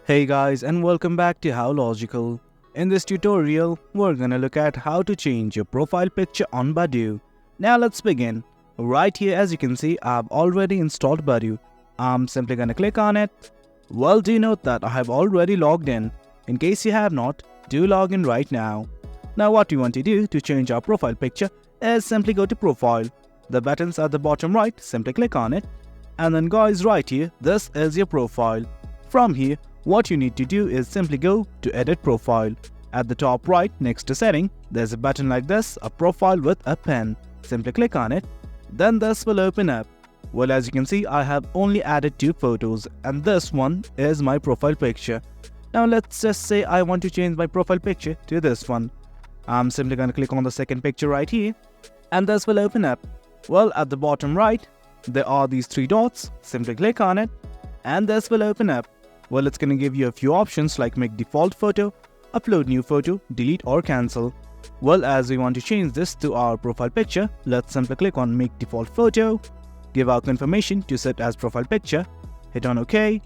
Hey guys, and welcome back to How Logical. In this tutorial, we're gonna look at how to change your profile picture on Badoo. Now let's begin. Right here, as you can see, I've already installed Badoo. I'm simply gonna click on it. Well, do note that I have already logged in. In case you have not, do log in right now. Now what we want to do to change our profile picture is simply go to Profile. The button's at the bottom right, simply click on it. And then guys, right here, this is your profile. From here, what you need to do is simply go to Edit Profile. At the top right next to Setting, there's a button like this, a profile with a pen. Simply click on it. Then this will open up. Well, as you can see, I have only added 2 photos and this one is my profile picture. Now let's just say I want to change my profile picture to this one. I'm simply going to click on the second picture right here and this will open up. Well, at the bottom right, there are these 3 dots. Simply click on it and this will open up. Well, it's going to give you a few options like make default photo, upload new photo, delete or cancel. Well, as we want to change this to our profile picture, let's simply click on make default photo, give our confirmation to set as profile picture, hit on OK.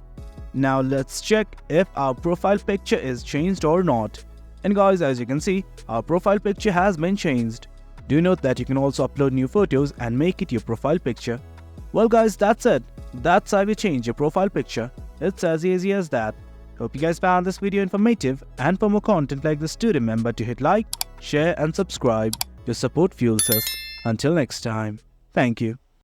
Now let's check if our profile picture is changed or not. And guys, as you can see, our profile picture has been changed. Do note that you can also upload new photos and make it your profile picture. Well guys, that's it. That's how you change your profile picture. It's as easy as that. Hope you guys found this video informative, and for more content like this, do remember to hit like, share and subscribe. Your support fuels us. Until next time, thank you.